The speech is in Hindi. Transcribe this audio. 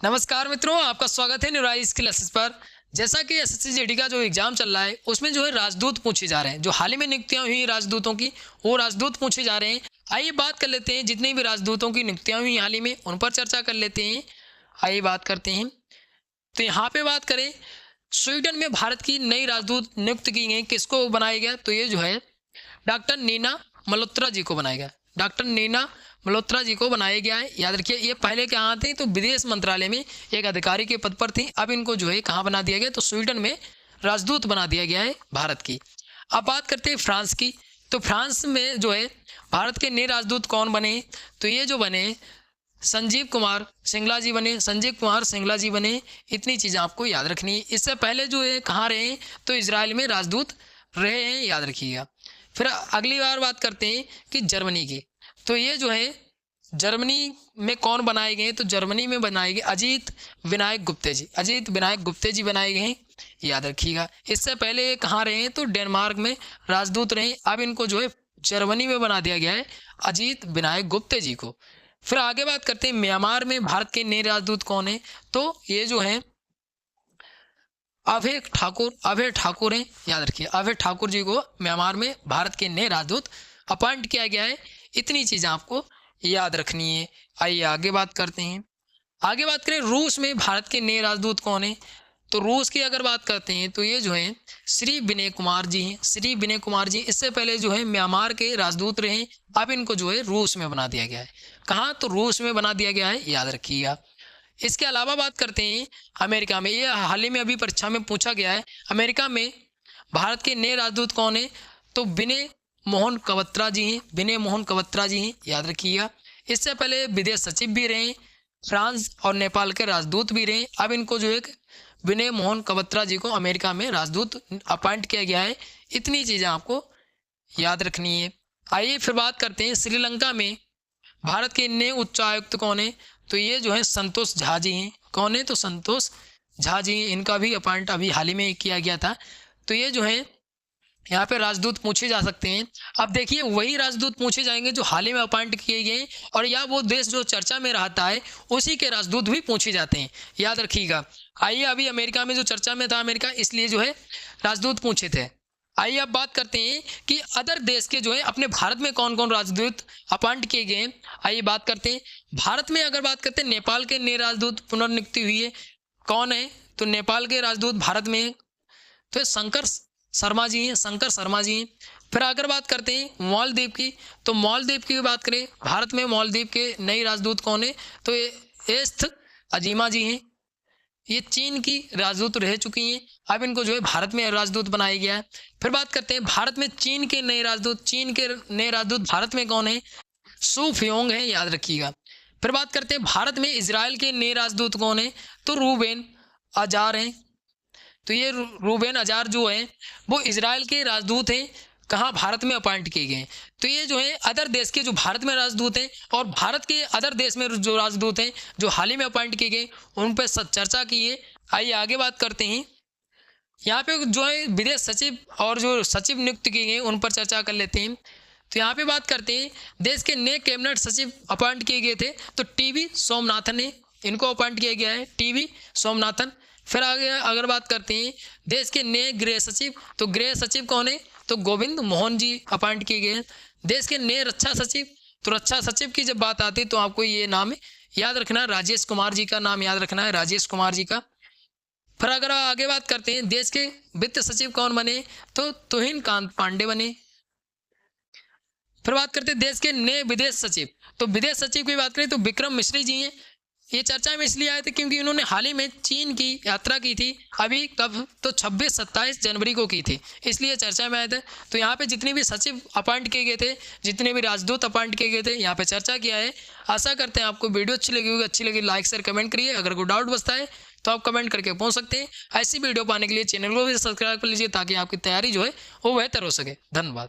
नमस्कार मित्रों, आपका स्वागत है न्यूराइज क्लासेस पर। जैसा कि एसएससी जीडी का जो एग्जाम चल रहा है उसमें जो है राजदूत पूछे जा रहे हैं। जो हाल ही में नियुक्तियां हुई राजदूतों की, वो राजदूत पूछे जा रहे हैं। आइए बात कर लेते हैं, जितने भी राजदूतों की नियुक्तियां हुई हाल ही में उन पर चर्चा कर लेते हैं। आइए बात करते हैं। तो यहाँ पे बात करें, स्वीडन में भारत की नई राजदूत नियुक्त की गई। किसको बनाया गया? तो ये जो है डॉक्टर नीना मल्होत्रा जी को बनाया गया। डॉक्टर नीना मल्होत्रा जी को बनाया गया है। याद रखिए, ये पहले कहाँ थे? तो विदेश मंत्रालय में एक अधिकारी के पद पर थी। अब इनको जो है कहाँ बना दिया गया? तो स्वीडन में राजदूत बना दिया गया है भारत की। अब बात करते हैं फ्रांस की। तो फ्रांस में जो है भारत के नए राजदूत कौन बने? तो ये जो बने संजीव कुमार सिंगला जी बने। संजीव कुमार सिंगला जी बने। इतनी चीज़ें आपको याद रखनी है। इससे पहले जो है कहाँ रहे हैं? तो इजराइल में राजदूत रहे हैं, याद रखिएगा। फिर अगली बार बात करते हैं कि जर्मनी की। तो ये जो है जर्मनी में कौन बनाए गए? तो जर्मनी में बनाए गए अजीत विनायक गुप्ते जी। अजीत विनायक गुप्ते जी बनाए गए हैं, याद रखिएगा। इससे पहले ये कहाँ रहे हैं? तो डेनमार्क में राजदूत रहे। अब इनको जो है जर्मनी में बना दिया गया है, अजीत विनायक गुप्ते जी को। फिर आगे बात करते हैं म्यांमार में भारत के नए राजदूत कौन है? तो ये जो है अभय ठाकुर हैं, याद रखिए। अभय ठाकुर जी को म्यांमार में भारत के नए राजदूत अपॉइंट किया गया है। इतनी चीज़ें आपको याद रखनी है। आइए आगे बात करते हैं। आगे बात करें रूस में भारत के नए राजदूत कौन है? तो रूस की अगर बात करते हैं तो ये जो है श्री विनय कुमार जी हैं। श्री विनय कुमार जी इससे पहले जो है म्यांमार के राजदूत रहे। अब इनको जो है रूस में बना दिया गया है। कहाँ? तो रूस में बना दिया गया है, याद रखिएगा। इसके अलावा बात करते हैं अमेरिका में। ये हाल ही में अभी परीक्षा में पूछा गया है। अमेरिका में भारत के नए राजदूत कौन है? तो विनय मोहन कवत्रा जी हैं। विनय मोहन कवत्रा जी हैं, याद रखिएगा। इससे पहले विदेश सचिव भी रहे, फ्रांस और नेपाल के राजदूत भी रहे। अब इनको जो है विनय मोहन कवत्रा जी को अमेरिका में राजदूत अपॉइंट किया गया है। इतनी चीज़ें आपको याद रखनी है। आइए फिर बात करते हैं श्रीलंका में भारत के नए उच्चायुक्त कौन है? तो ये जो है संतोष झा जी हैं। कौन है? तो संतोष झा जी हैं। इनका भी अपॉइंट अभी हाल ही में किया गया था। तो ये जो है यहाँ पे राजदूत पूछे जा सकते हैं। अब देखिए, वही राजदूत पूछे जाएंगे जो हाल ही में अपॉइंट किए गए, और या वो देश जो चर्चा में रहता है उसी के राजदूत भी पूछे जाते हैं, याद रखिएगा। आइए, अभी अमेरिका में जो चर्चा में था अमेरिका, इसलिए जो है राजदूत पूछे थे। आइए अब बात करते हैं कि अदर देश के जो है अपने भारत में कौन कौन राजदूत अपॉइंट किए गए हैं। आइए बात करते हैं भारत में। अगर बात करते हैं नेपाल के नए राजदूत पुनर्नियुक्ति हुई है। कौन है? तो नेपाल के राजदूत भारत में तो शंकर शर्मा जी हैं। शंकर शर्मा जी हैं। फिर अगर बात करते हैं मालदीव की, तो मालदीव की बात करें, भारत में मालदीव के नई राजदूत कौन है? तो ये एस्थ अजीमा जी हैं। ये चीन की राजदूत रह चुकी हैं। अब इनको जो है भारत में राजदूत बनाया गया है। फिर बात करते हैं भारत में चीन के नए राजदूत। चीन के नए राजदूत भारत में कौन है? सू फ्योंग है, याद रखिएगा। फिर बात करते हैं भारत में इजराइल के नए राजदूत कौन है? तो रूबेन अजार हैं। तो ये रूबेन अजार जो है वो इजराइल के राजदूत हैं। कहाँ? भारत में अपॉइंट किए गए। तो ये जो है अदर देश के जो भारत में राजदूत हैं, और भारत के अदर देश में जो राजदूत हैं जो हाल ही में अपॉइंट किए गए, उन पर चर्चा की है। आइए आगे बात करते हैं। यहाँ पे जो है विदेश सचिव और जो सचिव नियुक्त किए गए उन पर चर्चा कर लेते हैं। तो यहाँ पे बात करते हैं देश के नए कैबिनेट सचिव अपॉइंट किए गए थे। तो टीवी सोमनाथन ने इनको अपॉइंट किया गया है, टीवी सोमनाथन। फिर आगे अगर बात करते हैं देश के नए गृह सचिव, तो गृह सचिव कौन है? तो गोविंद मोहन जी अपॉइंट किए गए हैं। देश के नए रक्षा सचिव, तो रक्षा सचिव की जब बात आती है तो आपको ये नाम याद रखना है, राजेश कुमार जी का नाम याद रखना है, राजेश कुमार जी का। फिर अगर आगे बात करते हैं देश के वित्त सचिव कौन बने? तो तुहिन कांत पांडे बने। फिर बात करते हैं देश के नए विदेश सचिव, तो विदेश सचिव की बात करें तो विक्रम मिश्री जी हैं। ये चर्चा में इसलिए आए थे क्योंकि इन्होंने हाल ही में चीन की यात्रा की थी। अभी कब? तो 26-27 जनवरी को की थी, इसलिए चर्चा में आए थे। तो यहाँ पे जितने भी सचिव अपॉइंट किए गए थे, जितने भी राजदूत अपॉइंट किए गए थे, यहाँ पे चर्चा किया है। आशा करते हैं आपको वीडियो अच्छी लगी होगी। अच्छी लगी लाइक शेयर कमेंट करिए। अगर कोई डाउट बचता है तो आप कमेंट करके पूछ सकते हैं। ऐसी वीडियो पाने के लिए चैनल को भी सब्सक्राइब कर लीजिए ताकि आपकी तैयारी जो है वो बेहतर हो सके। धन्यवाद।